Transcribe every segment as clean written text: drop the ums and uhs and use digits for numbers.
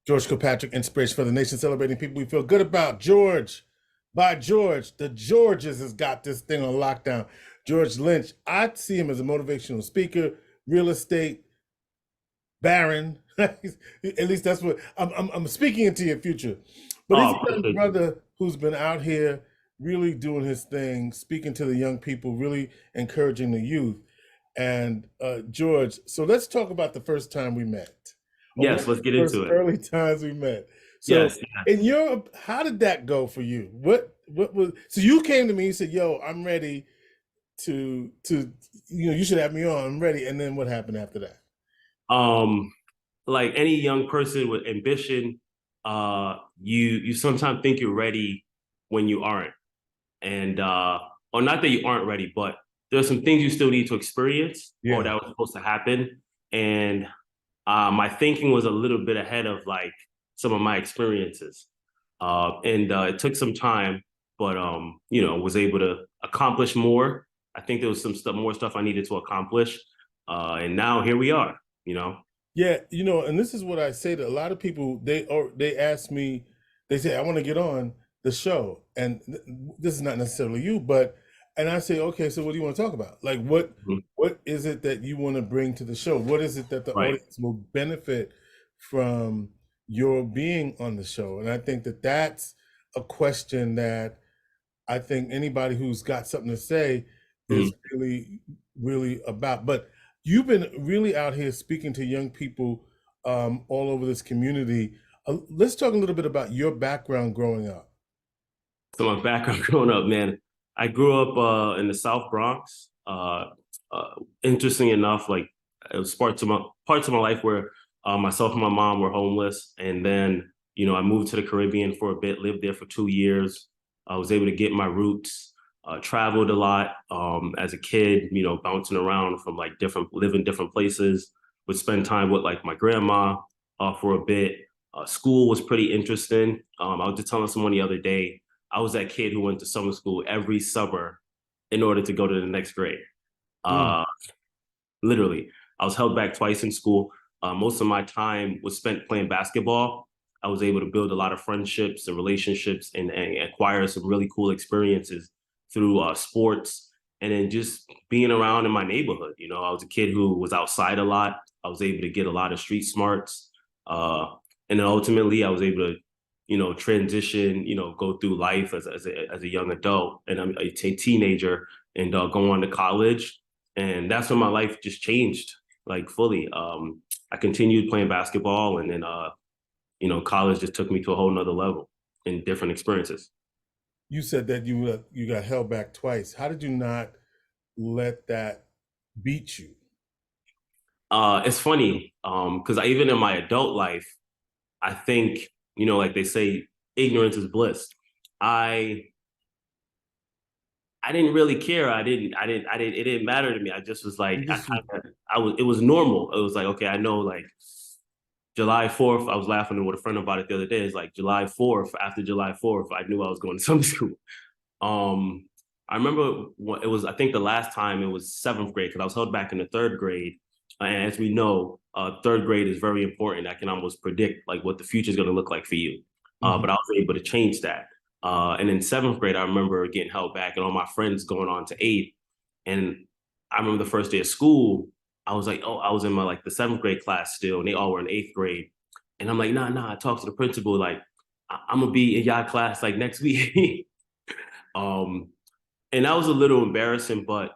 George Kilpatrick Inspiration for the Nation, celebrating people we feel good about. George, by George, the Georges has got this thing on lockdown. George Lynch, I see him as a motivational speaker, real estate baron. At least that's what I'm speaking into your future. But he's Oh, a young brother who's been out here really doing his thing, speaking to the young people, really encouraging the youth. And George, so let's talk about the first time we met, or one of yes, let's the get first into it. early times we met. So, Yes, yes. in your, how did that go for you? What was? So you came to me, you said, "Yo, I'm ready to you should have me on. I'm ready." And then what happened after that? Um, like any young person with ambition, you sometimes think you're ready when you aren't, and or not that you aren't ready, but there's some things you still need to experience or Yeah. that was supposed to happen, and my thinking was a little bit ahead of like some of my experiences, and it took some time, but was able to accomplish more. I think there was some more stuff I needed to accomplish, and now here we are. You know. Yeah, and this is what I say to a lot of people. They ask me, they say, "I want to get on the show," and this is not necessarily you, but and I say, "Okay, so what do you want to talk about? Like, Mhm. what is it that you want to bring to the show? What is it that the Right. audience will benefit from your being on the show?" And I think that that's a question that I think anybody who's got something to say is Mhm. really, really about. But you've been really out here speaking to young people all over this community. Let's talk a little bit about your background growing up. So my background growing up, man, I grew up in the South Bronx. Interesting enough, like it was parts of my life where myself and my mom were homeless, and then I moved to the Caribbean for a bit, lived there for 2 years. I was able to get my roots. Traveled a lot as a kid, bouncing around from like living different places. Would spend time with like my grandma for a bit. School was pretty interesting. I was just telling someone the other day I was that kid who went to summer school every summer in order to go to the next grade. Mm. Uh, Literally, I was held back twice in school. Most of my time was spent playing basketball. I was able to build a lot of friendships and relationships and acquire some really cool experiences through sports and then just being around in my neighborhood. I was a kid who was outside a lot. I was able to get a lot of street smarts. Uh, and then ultimately, I was able to transition, go through life as a young adult and I'm a teenager and go on to college. And that's when my life just changed like fully. I continued playing basketball and then, college just took me to a whole nother level in different experiences. You said that you got held back twice. How did you not let that beat you? It's funny because even in my adult life, I think, like they say, ignorance is bliss. I I didn't really care. It didn't matter to me. I just was like, You just it was normal. It was like, okay, I know like July 4th, I was laughing with a friend about it the other day. It's like July 4th, after July 4th, I knew I was going to summer school. Um, I remember it was, I think the last time it was seventh grade because I was held back in the third grade. And as we know, third grade is very important. I can almost predict like what the future is going to look like for you. But I was able to change that. And in seventh grade, I remember getting held back and all my friends going on to eighth. And I remember the first day of school, I was like, oh, I was in my like the seventh grade class still, and they all were in eighth grade. And I'm like, nah. I talked to the principal, like, I'm gonna be in y'all class like next week. um, and that was a little embarrassing, but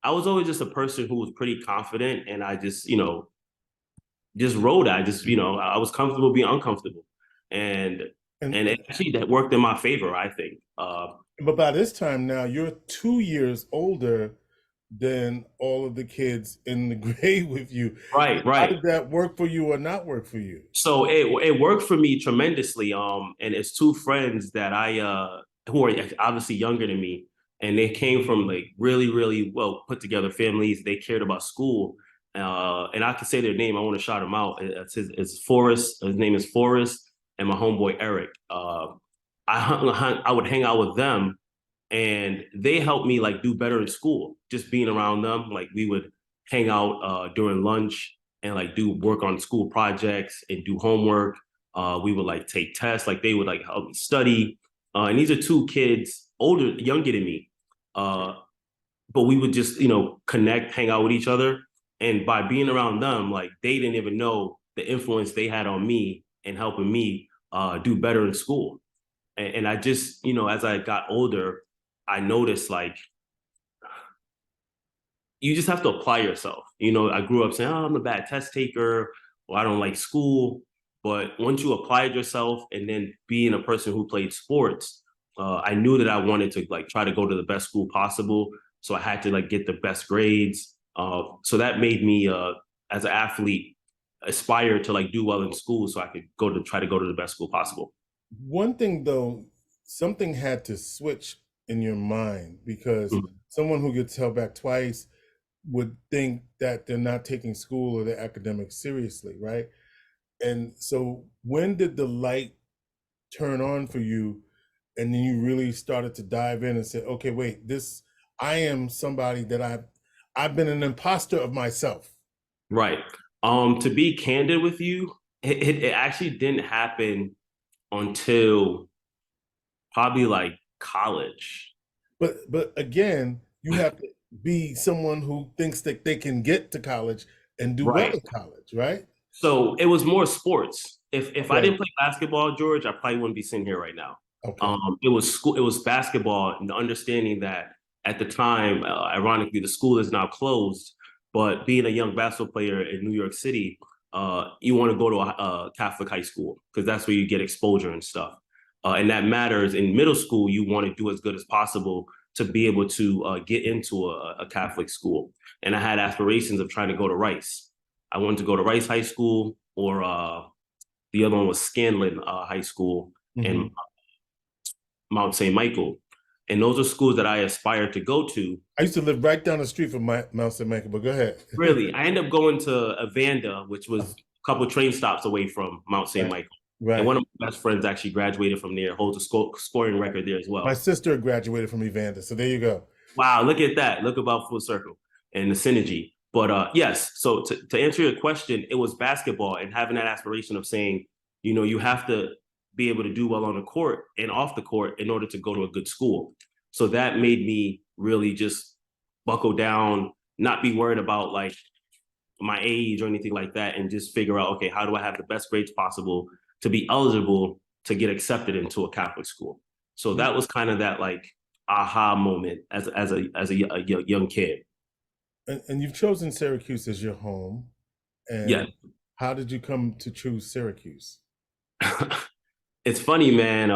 I was always just a person who was pretty confident, and I just rode. I was comfortable being uncomfortable, and and and it actually that worked in my favor, I think. but by this time now, you're 2 years older than all of the kids in the grade with you. Right, How right. did that work for you or not work for you? So it worked for me tremendously. And it's two friends that I who are obviously younger than me, and they came from like really, really well put together families. They cared about school. And I can say their name. I want to shout them out. It's Forrest. His name is Forrest, and my homeboy Eric. I would hang out with them, and they helped me like do better in school. Just being around them, like we would hang out during lunch and like do work on school projects and do homework. We would like take tests, like they would like help me study. And these are two kids younger than me. But we would just, connect, hang out with each other. And by being around them, like they didn't even know the influence they had on me and helping me do better in school. And I just, as I got older, I noticed like you just have to apply yourself. I grew up saying, oh, I'm a bad test taker or I don't like school. But once you applied yourself and then being a person who played sports, I knew that I wanted to like try to go to the best school possible. So I had to like get the best grades. So that made me, as an athlete, aspire to like do well in school so I could try to go to the best school possible. One thing though, something had to switch in your mind because someone who gets held back twice would think that they're not taking school or their academics seriously, right? And so when did the light turn on for you and then you really started to dive in and say, okay, wait, I am somebody that I've been an imposter of myself. Right. To be candid with you, it actually didn't happen until probably like college. But again, you have to be someone who thinks that they can get to college and do well Right. in college, right? So it was more sports. If I Okay. didn't play basketball, George, I probably wouldn't be sitting here right now. Okay. It was school. It was basketball, and the understanding that at the time, ironically, the school is now closed. But being a young basketball player in New York City, you want to go to a Catholic high school because that's where you get exposure and stuff. And that matters. In middle school, you want to do as good as possible to be able to get into a Catholic school. And I had aspirations of trying to go to Rice. I wanted to go to Rice High School, or the other one was Scanlon High School and Mount St. Michael. And those are schools that I aspired to go to. I used to live right down the street from Mount St. Michael, but go ahead. Really, I ended up going to Evander, which was a couple of train stops away from Mount St. Michael. Right. And one of my best friends actually graduated from there, holds a scoring record there as well. My sister graduated from Evander, so there you go. Wow, look at that. Look about full circle and the synergy. But yes, so to answer your question, it was basketball and having that aspiration of saying, you have to be able to do well on the court and off the court in order to go to a good school. So that made me really just buckle down, not be worried about like my age or anything like that, and just figure out, okay, how do I have the best grades possible to be eligible to get accepted into a Catholic school? So that was kind of that like aha moment as a young kid. And you've chosen Syracuse as your home. And yeah. How did you come to choose Syracuse? It's funny, man.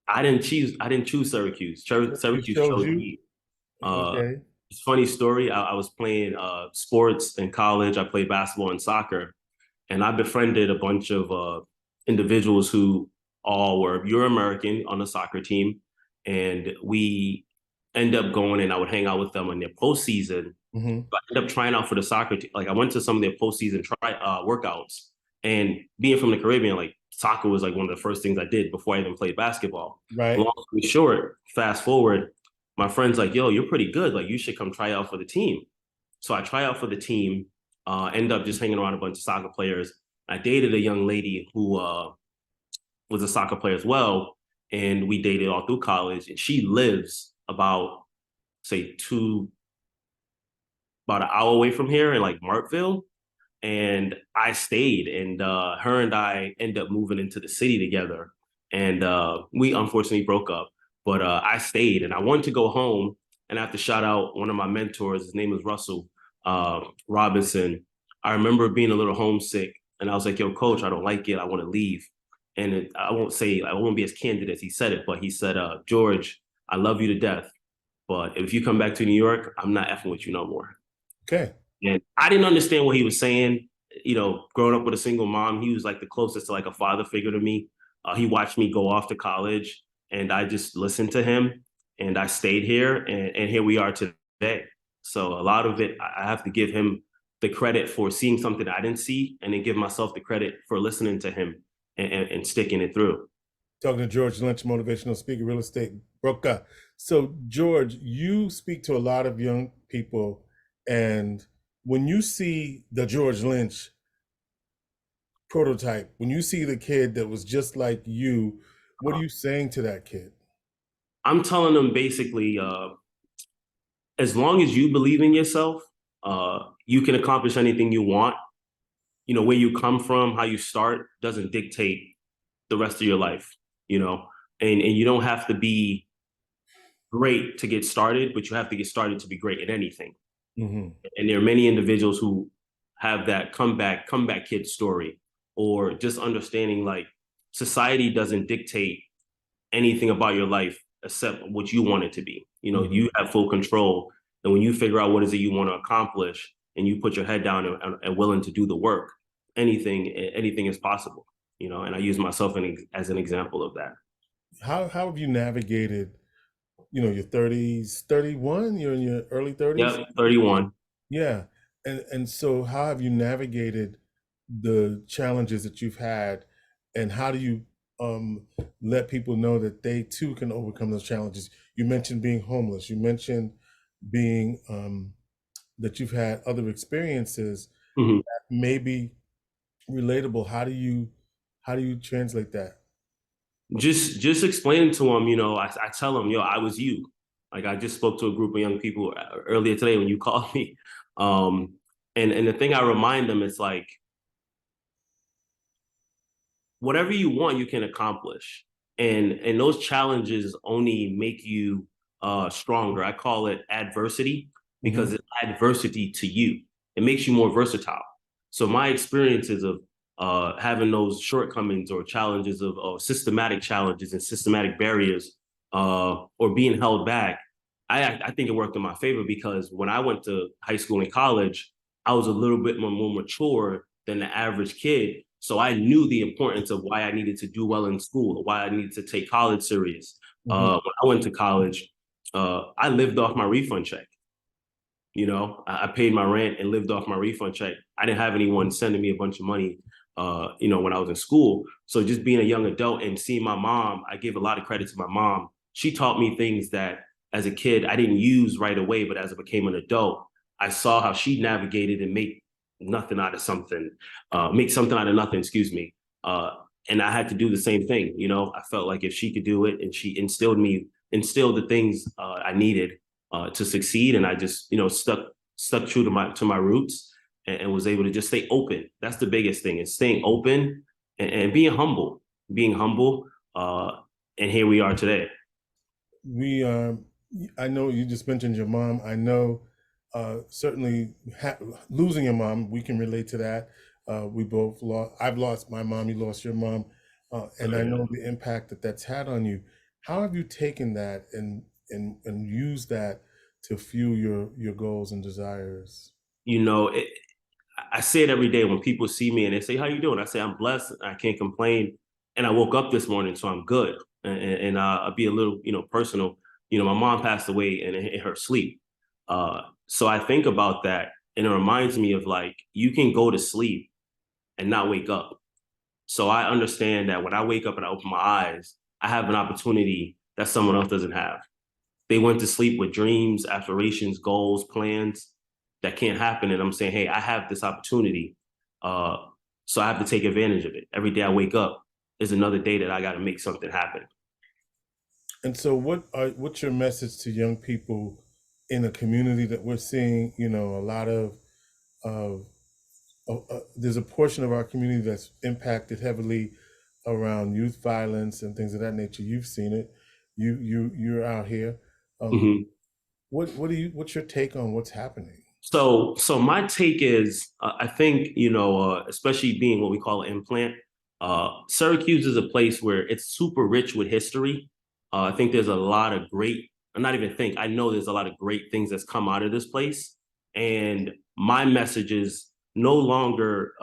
I didn't choose Syracuse. Syracuse chose me. Okay. It's a funny story. I was playing sports in college. I played basketball and soccer, and I befriended a bunch of individuals who all were Euro-American on the soccer team, and we end up going and I would hang out with them in their postseason. But I ended up trying out for the soccer team. Like I went to some of their postseason workouts, and being from the Caribbean, like soccer was like one of the first things I did before I even played basketball. Right. Long story short, fast forward, my friend's like, yo, you're pretty good. Like you should come try out for the team. So I try out for the team, end up just hanging around a bunch of soccer players. I dated a young lady who was a soccer player as well. And we dated all through college. And she lives about, say, about an hour away from here in like Martville. And I stayed, and her and I ended up moving into the city together. And we unfortunately broke up. But I stayed, and I wanted to go home. And I have to shout out one of my mentors. His name is Russell Robinson. I remember being a little homesick, and I was like, yo, coach, I don't like it. I want to leave. And I won't be as candid as he said it, but he said, George, I love you to death. But if you come back to New York, I'm not effing with you no more. Okay. And I didn't understand what he was saying. Growing up with a single mom, he was like the closest to like a father figure to me. He watched me go off to college, and I just listened to him, and I stayed here, and here we are today. So a lot of it, I have to give him the credit for seeing something I didn't see, and then give myself the credit for listening to him and sticking it through. Talking to George Lynch, motivational speaker, real estate broker. So George, you speak to a lot of young people, and when you see the George Lynch prototype, when you see the kid that was just like you, what are Uh, you saying to that kid? I'm telling them basically, as long as you believe in yourself, you can accomplish anything you want. You know, where you come from, how you start doesn't dictate the rest of your life, you know, and you don't have to be great to get started, but you have to get started to be great at anything. Mm-hmm. And there are many individuals who have that comeback kid story, or just understanding like society doesn't dictate anything about your life except what you want it to be. You know, Mm-hmm. you have full control. And when you figure out what is it you want to accomplish and you put your head down and willing to do the work, anything is possible, you know, and I use myself as an example of that. How have you navigated, your 30s, 31, you're in your early 30s? Yep, 31. Yeah. And so how have you navigated the challenges that you've had, and how do you um let people know that they too can overcome those challenges? You mentioned being homeless. You mentioned being that you've had other experiences Mhm. that may be relatable. How do you translate that? Just explaining to them, you know, I tell them, yo, I was you. Like I just spoke to a group of young people earlier today when you called me. Um, and the thing I remind them is like, whatever you want, you can accomplish. And those challenges only make you stronger. I call it adversity Hmm. because it's adversity to you. It makes you more versatile. So my experiences of having those shortcomings or challenges of systematic challenges and systematic barriers or being held back, I think it worked in my favor because when I went to high school and college, I was a little bit more mature than the average kid. So I knew the importance of why I needed to do well in school, why I needed to take college serious. Hmm. When I went to college, I lived off my refund check. You know, I paid my rent and lived off my refund check. I didn't have anyone sending me a bunch of money, when I was in school. So just being a young adult and seeing my mom, I give a lot of credit to my mom. She taught me things that as a kid I didn't use right away, but as I became an adult, I saw how she navigated and nothing out of something, make something out of nothing, excuse me. Uh, and I had to do the same thing. You know, I felt like if she could do it and she instilled the things I needed to succeed. And I just, stuck true to my roots and was able to just stay open. That's the biggest thing is staying open and being humble. And here we are today. We I know you just mentioned your mom. I know certainly losing your mom, we can relate to that. We both lost. I've lost my mom. You lost your mom, and I know the impact that that's had on you. How have you taken that and used that to fuel your goals and desires? You know, I say it every day when people see me and they say, "How you doing?" I say, "I'm blessed. I can't complain." And I woke up this morning, so I'm good. And I'll be a little, personal. You know, my mom passed away in her sleep. So I think about that, and it reminds me of like you can go to sleep and not wake up. So I understand that when I wake up and I open my eyes, I have an opportunity that someone else doesn't have. They went to sleep with dreams, aspirations, goals, plans that can't happen. And I'm saying, hey, I have this opportunity. Uh, so I have to take advantage of it. Every day I wake up is another day that I got to make something happen. And so, what's your message to young people in a community that we're seeing? A lot of there's a portion of our community that's impacted heavily around youth violence and things of that nature. You've seen it. You're out here. Um, Mhm. what's your take on what's happening? So my take is, I think especially being what we call an implant, Syracuse is a place where it's super rich with history. I think there's a lot of great, not even think, I know there's a lot of great things that's come out of this place, and my message is no longer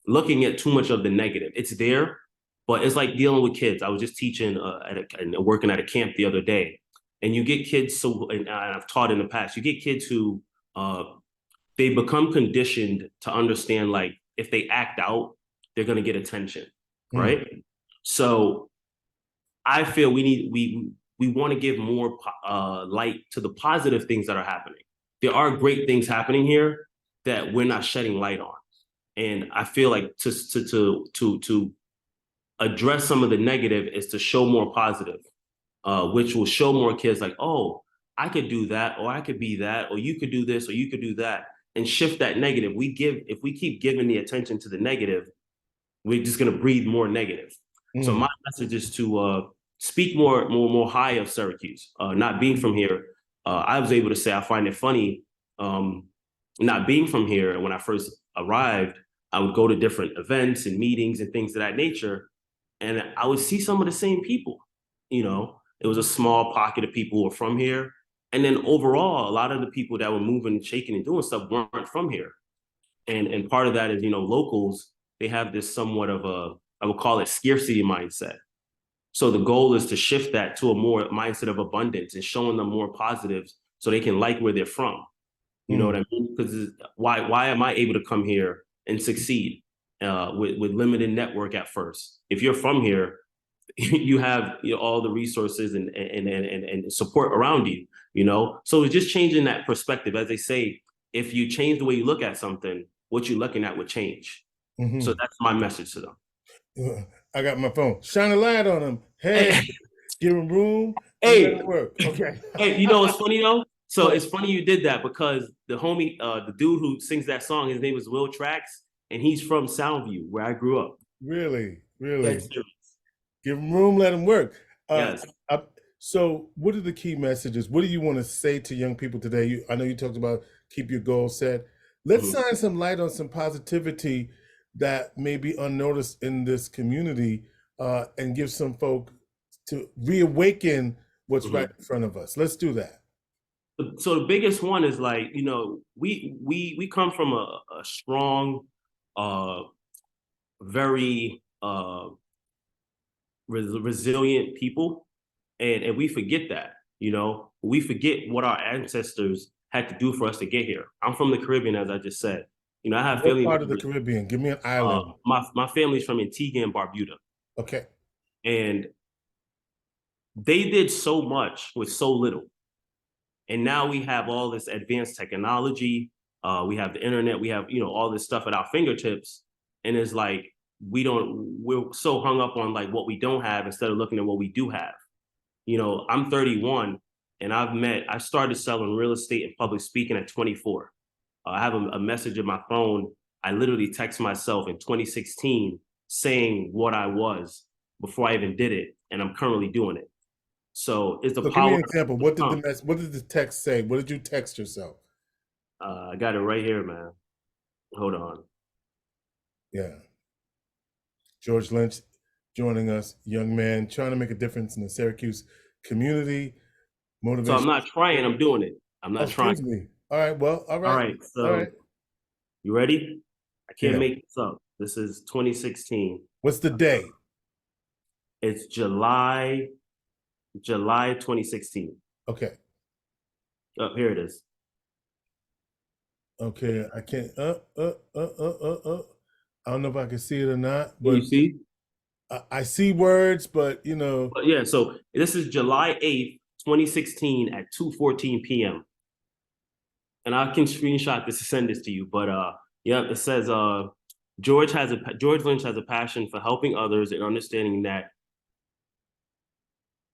looking at too much of the negative. It's there, but it's like dealing with kids. I was just teaching and working at a camp the other day, and you get kids. So, and I've taught in the past, you get kids who uh, they become conditioned to understand like if they act out, they're going to get attention, Mm, right? So I feel we want to give more light to the positive things that are happening. There are great things happening here that we're not shedding light on, And I feel like to address some of the negative is to show more positive, which will show more kids like, oh, I could do that, or I could be that, or you could do this, or you could do that, and shift that negative. If we keep giving the attention to the negative, we're just going to breathe more negative. So my message is to speak more high of Syracuse. Not being from here, I was able to say I find it funny. Not being from here, when I first arrived, I would go to different events and meetings and things of that nature, and I would see some of the same people. You know, it was a small pocket of people who were from here, and then overall, a lot of the people that were moving and shaking and doing stuff weren't from here. And part of that is, locals, they have this somewhat of I would call it scarcity mindset. So the goal is to shift that to a more mindset of abundance and showing them more positives so they can like where they're from. You know what I mean? Because why am I able to come here and succeed with limited network at first? If you're from here, you have all the resources and support around you. So it's just changing that perspective. As they say, if you change the way you look at something, what you're looking at would change. So that's my message to them. I got my phone. Shine a light on them. Hey, give them room. Hey, let it work. Okay. Hey, what's funny though? So it's funny you did that, because the homie, the dude who sings that song, his name is Will Trax, and he's from Soundview, where I grew up. Really? That's serious. Give them room, let them work. Yes. So what are the key messages? What do you want to say to young people today? I know you talked about keep your goals set. Let's shine some light on some positivity that may be unnoticed in this community, and give some folk to reawaken what's right in front of us. Let's do that. So the biggest one is like, we come from a strong, very resilient people, and we forget that. We forget what our ancestors had to do for us to get here. I'm from the Caribbean, as I just said. I have family. What part of the Caribbean? Give me an island. My family's from Antigua and Barbuda. Okay. And they did so much with so little. And now we have all this advanced technology. We have the internet. We have, all this stuff at our fingertips. And it's like, we're so hung up on like what we don't have instead of looking at what we do have. I'm 31, and I started selling real estate and public speaking at 24. I have a message in my phone. I literally text myself in 2016 saying what I was before I even did it, and I'm currently doing it. So it's the power. Give me an example. What did the text say? What did you text yourself? I got it right here, man. Hold on. Yeah. George Lynch joining us, young man trying to make a difference in the Syracuse community. So I'm not trying, I'm doing it. I'm not trying. Excuse me. All right. Well, all right. All right. So you ready? I can't make this up. This is 2016. What's the day? It's July 2016. Okay. Oh, here it is. Okay, I can't. I don't know if I can see it or not. But you see? I see words, but But yeah. So this is July 8th, 2016 at 2:14 p.m. And I can screenshot this to send this to you. But it says George Lynch has a passion for helping others and understanding that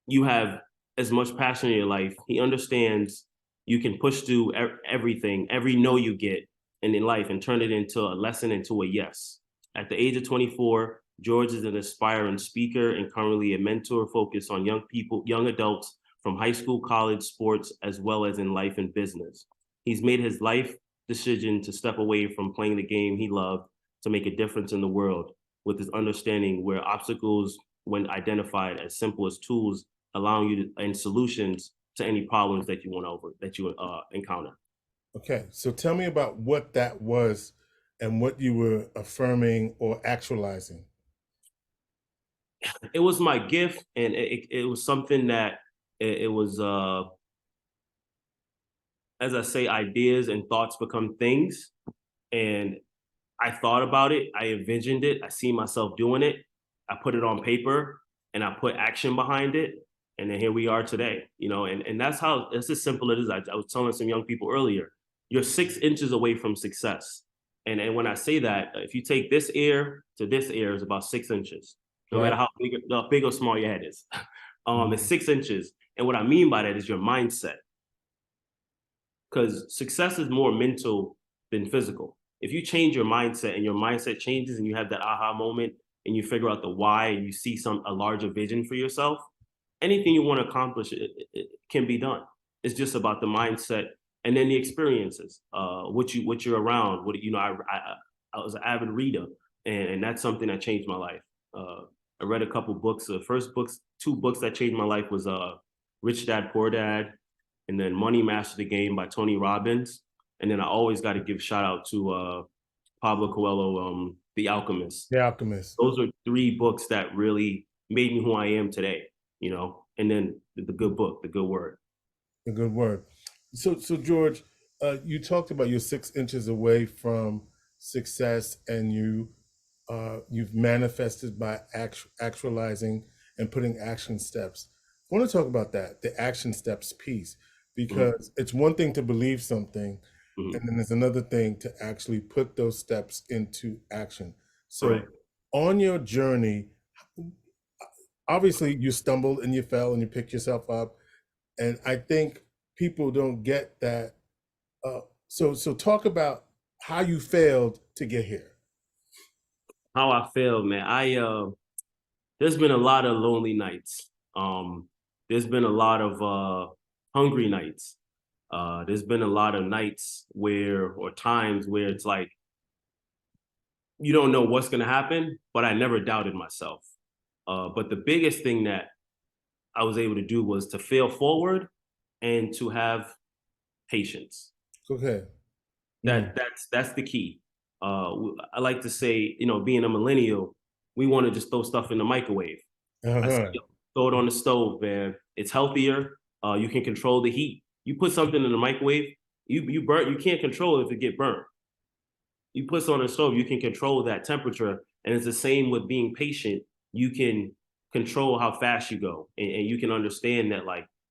you have as much passion in your life. He understands you can push through everything, every no you get in life, and turn it into a lesson, into a yes. At the age of 24, George is an aspiring speaker and currently a mentor focused on young adults from high school, college, sports, as well as in life and business. He's made his life decision to step away from playing the game he loved to make a difference in the world, with his understanding where obstacles, when identified as simple as tools, allowing you and solutions to any problems that you encounter. Okay, so tell me about what that was and what you were affirming or actualizing. It was my gift, and it was something that it was, as I say, ideas and thoughts become things. And I thought about it, I envisioned it, I see myself doing it, I put it on paper, and I put action behind it. And then here we are today, and that's how, it's as simple as it is. I was telling some young people earlier, you're 6 inches away from success. And when I say that, if you take this ear to this ear is about 6 inches, no matter how big or small your head is. It's 6 inches. And what I mean by that is your mindset. Because success is more mental than physical. If you change your mindset and your mindset changes and you have that aha moment and you figure out the why and you see a larger vision for yourself, anything you want to accomplish, it can be done. It's just about the mindset and then the experiences, what you're around. I was an avid reader, and that's something that changed my life. I read a couple books. The first two books that changed my life was Rich Dad Poor Dad, and then Money Master the Game by Tony Robbins. And then I always got to give shout out to Pablo Coelho, The Alchemist. The Alchemist. Those are 3 books that really made me who I am today, and then the good book, the good word. The good word. So George, you talked about you're 6 inches away from success, and you've manifested by actualizing and putting action steps. I want to talk about that, the action steps piece, because it's one thing to believe something, and then there's another thing to actually put those steps into action. So on your journey, obviously you stumbled and you fell and you picked yourself up. And I think people don't get that. So talk about how you failed to get here. How I failed, man. There's been a lot of lonely nights. There's been a lot of hungry nights. There's been a lot of nights or times where it's like, you don't know what's going to happen, but I never doubted myself. But the biggest thing that I was able to do was to fail forward and to have patience. Okay. That's the key. I like to say, being a millennial, we want to just throw stuff in the microwave. I say, throw it on the stove, man. It's healthier. You can control the heat. You put something in the microwave, you burn. You can't control if it get burnt. You put it on the stove, you can control that temperature. And it's the same with being patient. You can control how fast you go, and you can understand that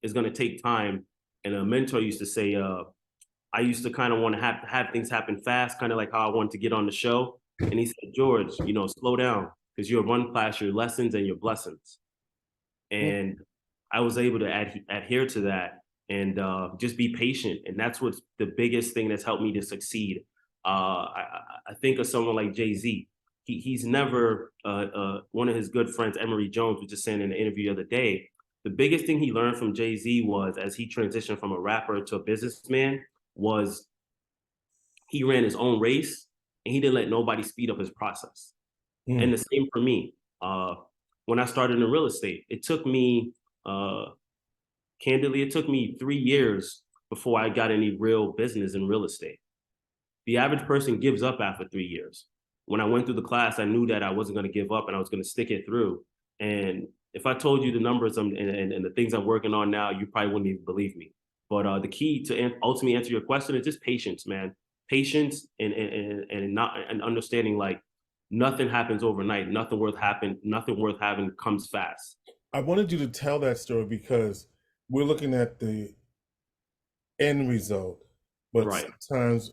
it's going to take time. And a mentor used to say, I used to kind of want to have things happen fast, kind of like how I wanted to get on the show. And he said, George, slow down, because you'll run past your lessons and your blessings. And I was able to adhere to that and just be patient. And that's what's the biggest thing that's helped me to succeed. I think of someone like Jay-Z. He's never, one of his good friends, Emory Jones, was just saying in an interview the other day, the biggest thing he learned from Jay-Z was, as he transitioned from a rapper to a businessman, was he ran his own race and he didn't let nobody speed up his process. And the same for me. When I started in real estate, it took me, candidly, it took me 3 years before I got any real business in real estate. The average person gives up after 3 years. When I went through the class, I knew that I wasn't going to give up and I was going to stick it through. And if I told you the numbers and the things I'm working on now, you probably wouldn't even believe me. But the key to ultimately answer your question is just patience, man. Patience and understanding nothing happens overnight. Nothing worth having comes fast. I wanted you to tell that story because we're looking at the end result, but sometimes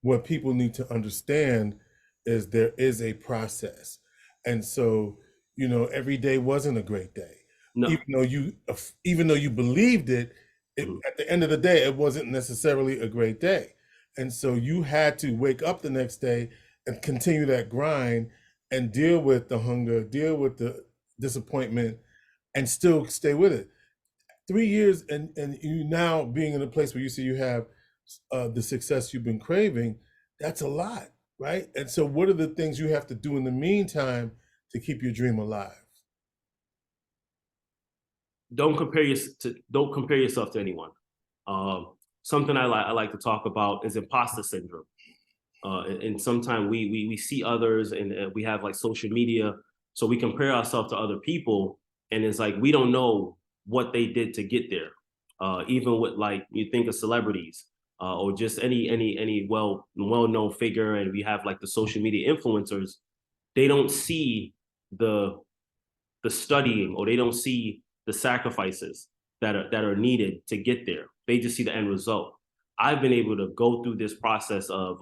what people need to understand is there is a process. And so, every day wasn't a great day. No. Even though you believed it, at the end of the day, it wasn't necessarily a great day. And so you had to wake up the next day and continue that grind and deal with the hunger, deal with the disappointment, and still stay with it. 3 years and you now being in a place where you see you have the success you've been craving, that's a lot, right? And so what are the things you have to do in the meantime to keep your dream alive? Don't compare yourself to anyone. Something I like to talk about is imposter syndrome. And sometimes we see others and we have social media, so we compare ourselves to other people, and it's we don't know what they did to get there. Even with you think of celebrities or just any well-known figure, and we have the social media influencers, they don't see the studying, or they don't see the sacrifices that are needed to get there. They just see the end result. I've been able to go through this process of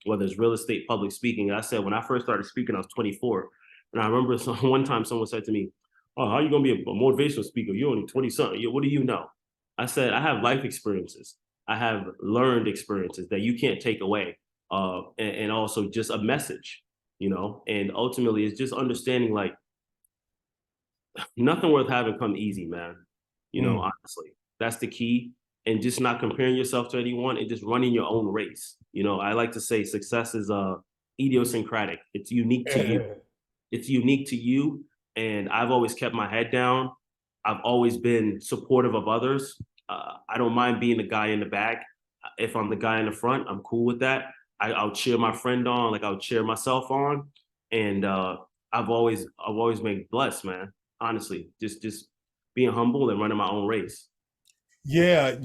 whether it's real estate, public speaking. I said when I first started speaking, I was 24, and I remember one time someone said to me, "Oh, how are you gonna be a motivational speaker? You're only 20 something. What do you know?" I said, "I have life experiences. I have learned experiences that you can't take away, and also just a message, you know. And ultimately, it's just understanding like nothing worth having come easy, man. You know, Mm. honestly, that's the key. And just not comparing yourself to anyone and just running your own race. You know, I like to say success is idiosyncratic. It's unique to you. It's unique to you. And I've always kept my head down. I've always been supportive of others. I don't mind being the guy in the back. If I'm the guy in the front, I'm cool with that. I'll cheer my friend on, like I'll cheer myself on. And I've always been blessed, man. Honestly, just being humble and running my own race. Yeah,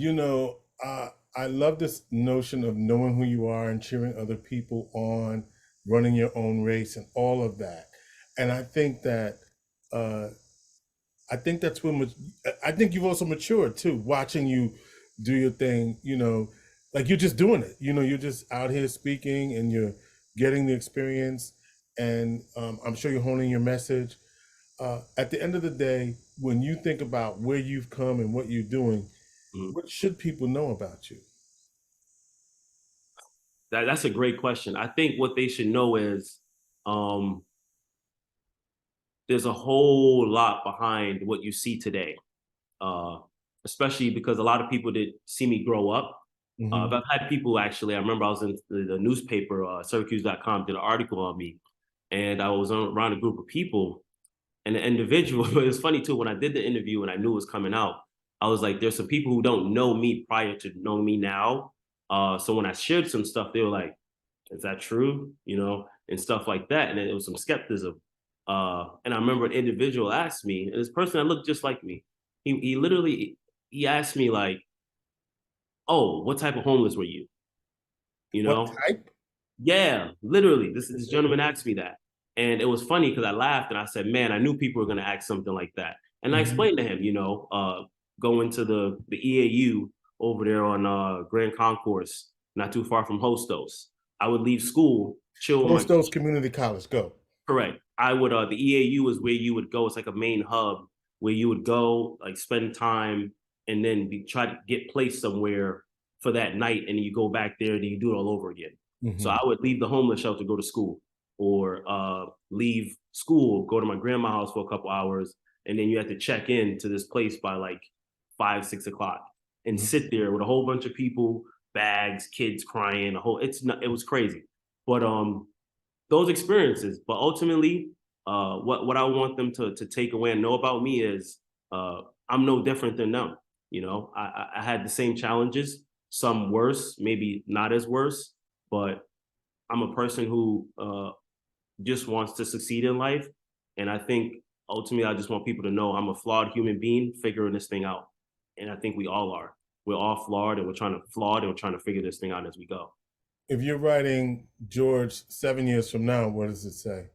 I love this notion of knowing who you are and cheering other people on, running your own race, and all of that. And uh, I think that's when I think you've also matured too, watching you do your thing. Like you're just doing it. You're just out here speaking, and you're getting the experience. And I'm sure you're honing your message. At the end of the day, when you think about where you've come and what you're doing, Mhm. what should people know about you? That's a great question. I think what they should know is um, there's a whole lot behind what you see today, uh, especially because a lot of people did see me grow up. Hmm. But I've had people actually, I remember I was in the newspaper, Syracuse.com did an article on me, and I was around a group of people, and the individual, it was funny too, when I did the interview and I knew it was coming out, I was like, there's some people who don't know me prior to knowing me now. So when I shared some stuff, they were like, is that true? You know, and stuff like that. And then it was some skepticism. And I remember an individual asked me, and this person that looked just like me, he literally he asked me like, "Oh, what type of homeless were you?" You What know, type? yeah, literally. This gentleman asked me that, and it was funny because I laughed and I said, "Man, I knew people were going to ask something like that." And I Hmm. explained to him, going to the EAU over there on Grand Concourse, not too far from Hostos. I would leave school, chill with my Post those community college. Go. correct. I would the EAU is where you would go. It's like a main hub where you would go, like spend time and then try to get placed somewhere for that night, and then you go back there and you do it all over again. So Hmm. I would leave the homeless shelter, go to school, or leave school, go to my grandma's house for a couple hours, and then you have to check in to this place by like 5, 6 o'clock and Hmm. sit there with a whole bunch of people, bags, kids crying, a whole it was crazy. But those experiences. But ultimately, what I want them to take away and know about me is I'm no different than them. You know, I had the same challenges, some worse, maybe not as worse, but I'm a person who just wants to succeed in life. And I think ultimately, I just want people to know I'm a flawed human being figuring this thing out. And I think we all are. We're all flawed and we're trying to figure this thing out as we go. If you're writing George 7 years from now, what does it say?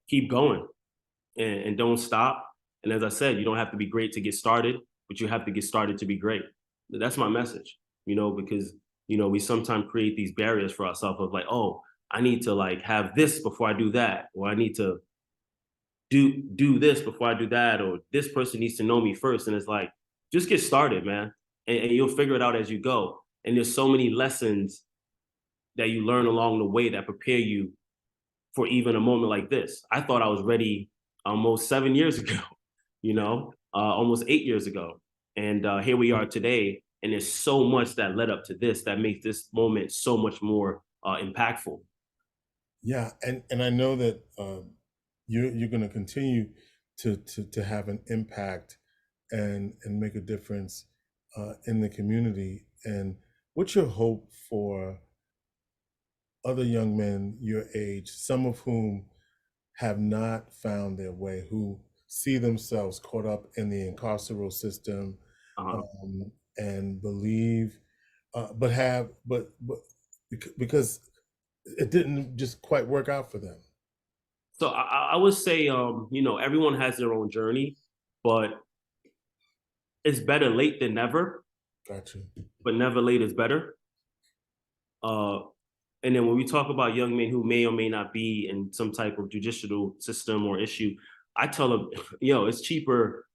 Keep going and don't stop. And as I said, you don't have to be great to get started, but you have to get started to be great. That's my message, because we sometimes create these barriers for ourselves of like, oh, I need to like have this before I do that, or I need to do this before I do that, or this person needs to know me first. And it's like, just get started, man, and you'll figure it out as you go. And there's so many lessons that you learn along the way that prepare you for even a moment like this. I thought I was ready almost 7 years ago, almost 8 years ago. And here we are today. And there's so much that led up to this that makes this moment so much more impactful. Yeah, and I know that you're going to continue to have an impact and make a difference in the community. And what's your hope for other young men your age, some of whom have not found their way, who see themselves caught up in the incarceral system, Uh-huh. and believe, but because it didn't just quite work out for them. So I would say, everyone has their own journey, but it's better late than never. Gotcha. but never late is better. And then when we talk about young men who may or may not be in some type of judicial system or issue, I tell them, it's cheaper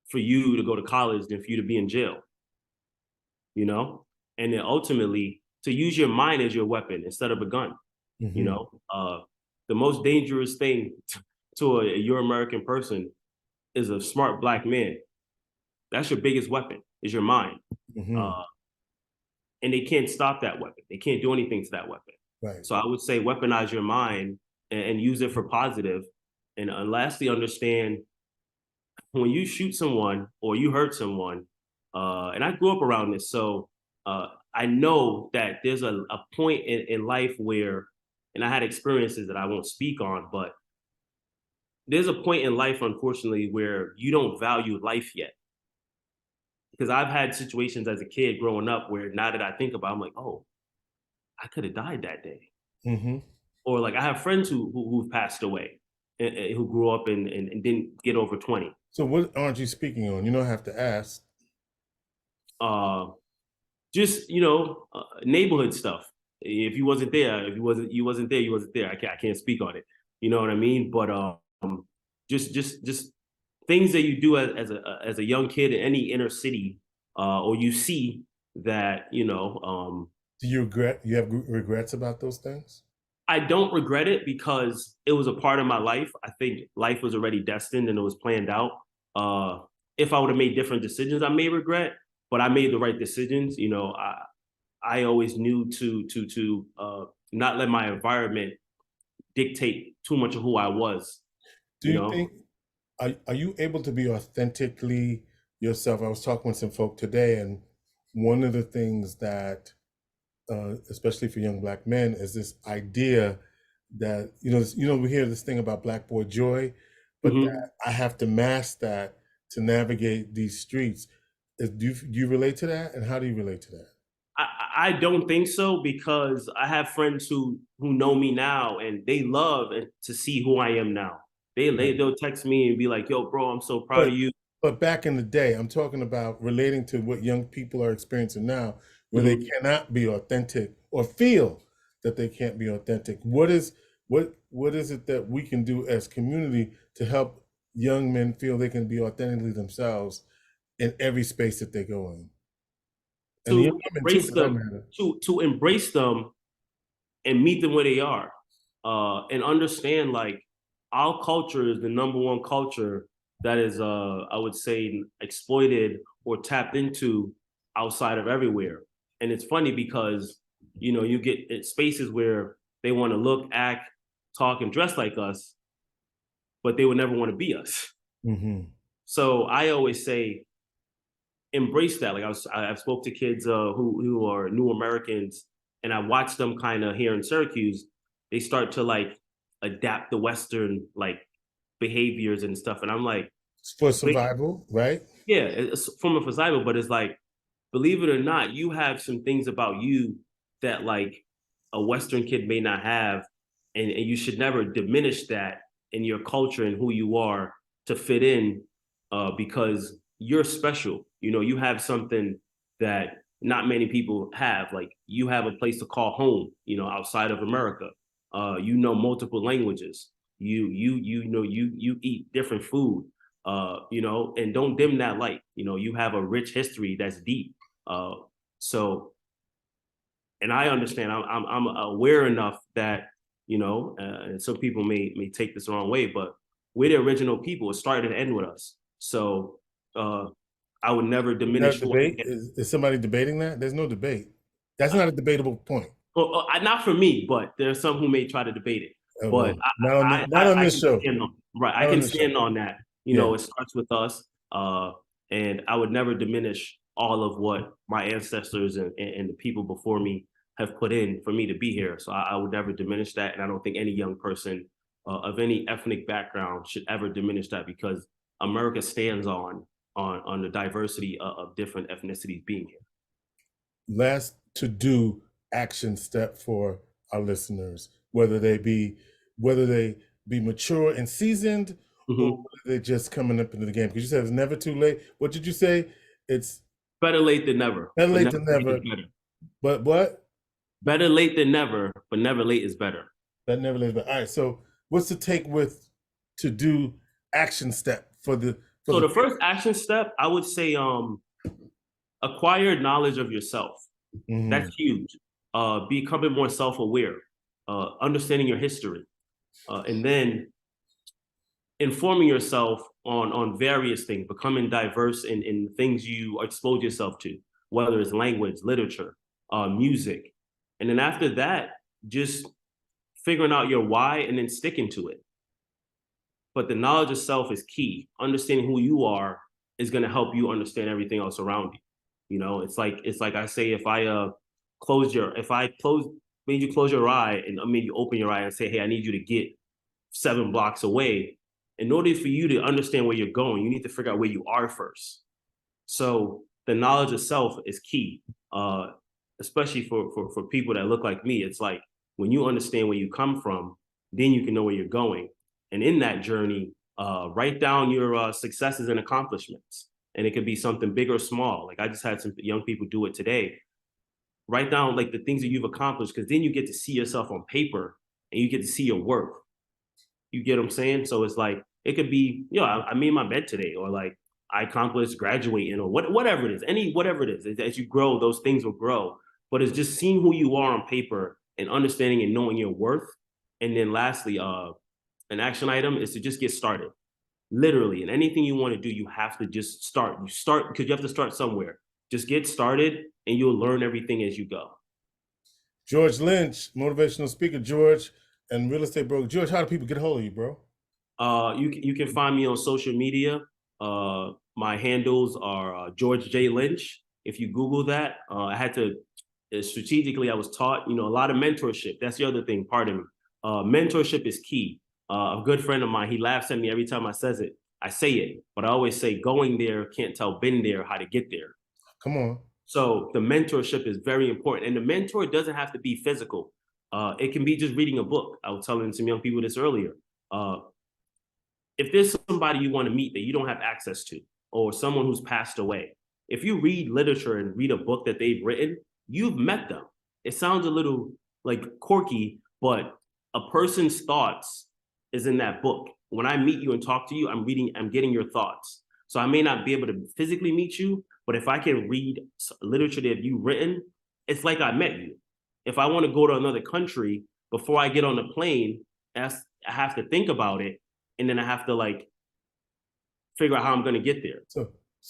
for you to go to college than for you to be in jail, and then ultimately to use your mind as your weapon instead of a gun. The most dangerous thing to a Euro-American person is a smart Black man. That's your biggest weapon, is your mind. And they can't stop that weapon. They can't do anything to that weapon. Right. So I would say weaponize your mind and use it for positive. And lastly, understand when you shoot someone or you hurt someone, and I grew up around this, so I know that there's a point in life where, and I had experiences that I won't speak on, but there's a point in life, unfortunately, where you don't value life yet. Because I've had situations as a kid growing up where now that I think about it, I'm like, oh, I could have died that day. Or like I have friends who've passed away, who grew up and didn't get over 20. So what aren't you speaking on? You don't have to ask. Just neighborhood stuff. If you wasn't there, you wasn't there. I can't speak on it. You know what I mean? But just things that you do as a young kid in any inner city, or you see that Do you have regrets about those things? I don't regret it because it was a part of my life. I think life was already destined and it was planned out. If I would have made different decisions, I may regret, but I made the right decisions. I always knew to not let my environment dictate too much of who I was. Do you think, are you able to be authentically yourself? I was talking with some folk today, and one of the things that, especially for young Black men, is this idea that, we hear this thing about Black boy joy, but that I have to mask that to navigate these streets. Do you relate to that? And how do you relate to that? I don't think so, because I have friends who know me now and they love to see who I am now. They'll text me and be like, yo, bro, I'm so proud of you. But back in the day, I'm talking about relating to what young people are experiencing now, where they cannot be authentic or feel that they can't be authentic. What is it that we can do as community to help young men feel they can be authentically themselves in every space that they go in? To embrace them, to embrace them and meet them where they are, and understand like our culture is the number one culture that is, I would say, exploited or tapped into outside of everywhere. And it's funny because, you get spaces where they want to look, act, talk, and dress like us, but they would never want to be us. So I always say, embrace that. Like I've spoke to kids who are new Americans, and I watched them kind of here in Syracuse. They start to like adapt the Western like behaviors and stuff, and I'm like, for survival, right? Yeah, it's from a survival, but it's like, believe it or not, you have some things about you that like a Western kid may not have, and you should never diminish that in your culture and who you are to fit in, because you're special. You have something that not many people have. Like you have a place to call home, outside of America. Multiple languages. You eat different food. And don't dim that light. You have a rich history that's deep. So, and I understand. I'm aware enough that and some people may take this the wrong way, but we're the original people. It started and ended with us. So I would never diminish. Debate? Is somebody debating that? There's no debate. That's not a debatable point. Well, not for me, but there's some who may try to debate it. But not on this show. I can stand on that. It starts with us, and I would never diminish all of what my ancestors and the people before me have put in for me to be here. So I would never diminish that, and I don't think any young person of any ethnic background should ever diminish that, because America stands on the diversity of different ethnicities being here. Last to-do action step for our listeners, whether they be mature and seasoned, or whether they're just coming up into the game. Because you said it's never too late. What did you say? It's Better late than never. Better But late never than late never. is better. But what? Better late than never, but never late is better. That never late. All right. So what's the take with to do action step for the So the first action step, I would say, acquire knowledge of yourself. That's huge. Becoming more self-aware, understanding your history, and then informing yourself on various things, becoming diverse in things you expose yourself to, whether it's language, literature, music. And then after that, just figuring out your why and then sticking to it. But the knowledge of self is key. Understanding who you are is going to help you understand everything else around you. You know, it's like I say, if I made you close your eye and I made you open your eye and say, hey, I need you to get 7 blocks away. In order for you to understand where you're going, you need to figure out where you are first. So the knowledge of self is key, especially for people that look like me. It's like when you understand where you come from, then you can know where you're going. And in that journey, write down your successes and accomplishments. And it could be something big or small. Like I just had some young people do it today. Write down like the things that you've accomplished, because then you get to see yourself on paper and you get to see your worth. You get what I'm saying? So it's like, it could be, I made my bed today, or like I accomplished graduating, or whatever it is, whatever it is. As you grow, those things will grow. But it's just seeing who you are on paper and understanding and knowing your worth. And then lastly, an action item is to just get started. Literally, and anything you want to do, you have to just start. You start because you have to start somewhere. Just get started and you'll learn everything as you go. George Lynch, motivational speaker, George, and real estate broker. George, how do people get a hold of you, bro? You can find me on social media. My handles are George J Lynch. If you Google that, I had to strategically. I was taught, a lot of mentorship. That's the other thing. Pardon me. Mentorship is key. A good friend of mine, he laughs at me every time I say it, but I always say going there can't tell been there how to get there. Come on. So the mentorship is very important. And the mentor doesn't have to be physical. It can be just reading a book. I was telling some young people this earlier. If there's somebody you want to meet that you don't have access to, or someone who's passed away, if you read literature and read a book that they've written, you've met them. It sounds a little like quirky, but a person's thoughts is in that book. When I meet you and talk to you, I'm getting your thoughts. So I may not be able to physically meet you, but if I can read literature that you've written, it's like I met you. If I want to go to another country, before I get on the plane, I have to think about it. And then I have to like figure out how I'm going to get there. So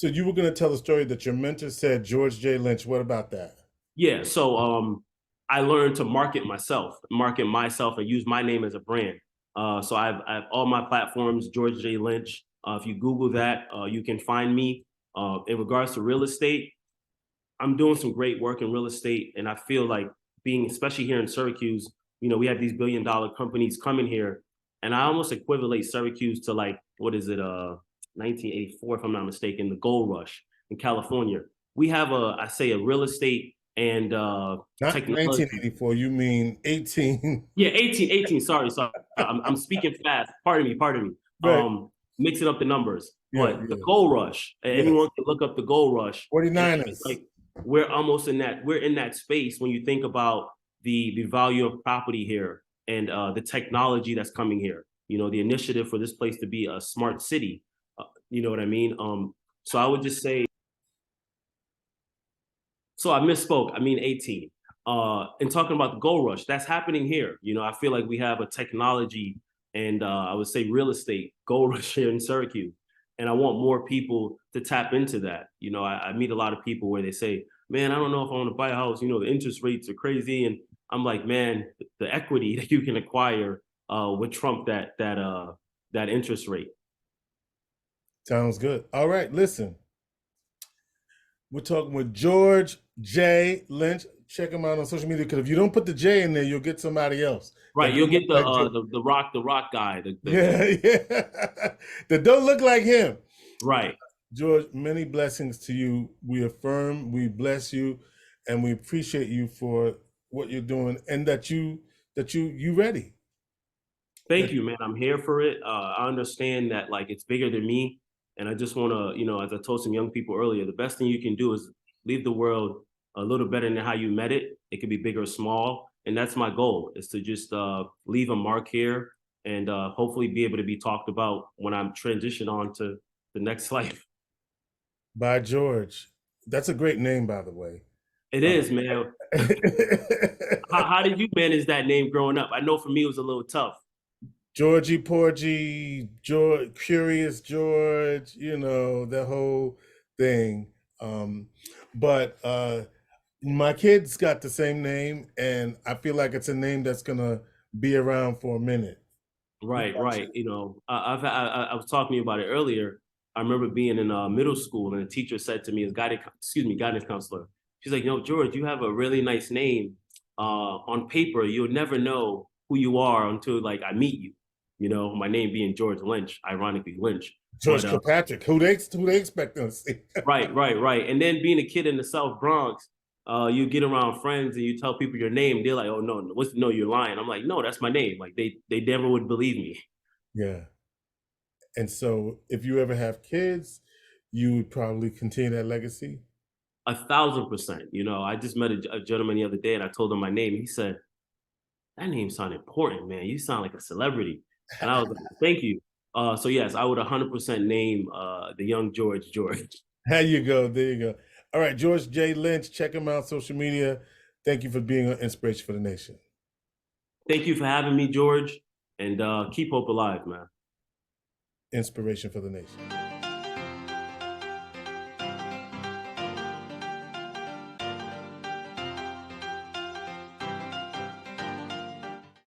you were going to tell the story that your mentor said, George J. Lynch. What about that? Yeah. So I learned to market myself and use my name as a brand. So I have all my platforms, George J. Lynch. If you Google that, you can find me. In regards to real estate, I'm doing some great work in real estate. And I feel like especially here in Syracuse, we have these billion-dollar companies coming here. And I almost equivalent Syracuse to like, 1984, if I'm not mistaken, the gold rush in California. We have a real estate and not technology. 1984, you mean 18. Yeah, 18, sorry. I'm speaking fast. Pardon me. Right. Mixing up the numbers. But the gold rush, anyone can look up the gold rush. 49ers. Like we're in that space when you think about the value of property here and the technology that's coming here. The initiative for this place to be a smart city. You know what I mean? So I would just say, so I misspoke. I mean 18. And talking about the gold rush, that's happening here. I feel like we have a technology and I would say real estate gold rush here in Syracuse. And I want more people to tap into that. I meet a lot of people where they say, man, I don't know if I want to buy a house. The interest rates are crazy. And I'm like, man, the equity that you can acquire would trump that interest rate. Sounds good. All right, listen. We're talking with George J. Lynch. Check him out on social media, because if you don't put the J in there, you'll get somebody else. Right, you'll get the rock guy. That don't look like him. Right. George, many blessings to you. We affirm, we bless you, and we appreciate you for what you're doing, and that you ready. Thank you, man. I'm here for it. I understand that like it's bigger than me. And I just want to, as I told some young people earlier, the best thing you can do is leave the world a little better than how you met it. It could be big or small. And that's my goal, is to just leave a mark here and hopefully be able to be talked about when I'm transitioned on to the next life. By George. That's a great name, by the way. It is, man. How did you manage that name growing up? I know for me it was a little tough. Georgie Porgy, George, Curious George, you know, the whole thing. But my kids got the same name, and I feel like it's a name that's gonna be around for a minute. Right, right. You know, I was talking to you about it earlier. I remember being in middle school, and a teacher said to me, as guidance counselor, she's like, "You know, George, you have a really nice name. On paper, you'll never know who you are until like I meet you. You know, my name being George Lynch, ironically Lynch. George But Kilpatrick, who they expect us to see. right, right, right. And then being a kid in the South Bronx, you get around friends and you tell people your name. They're like, "Oh no, no, you're lying." I'm like, "No, that's my name." Like they never would believe me. Yeah. And so if you ever have kids, you would probably continue that legacy. 1,000%. You know, I just met a gentleman the other day and I told him my name. He said, "That name sounds important, man. You sound like a celebrity." And I was like, "Thank you." So yes, I would 100% name the young George George. There you go. There you go. All right, George J Lynch, check him out social media. Thank you for being an inspiration for the nation. Thank you for having me, George, and keep hope alive, man. Inspiration for the nation.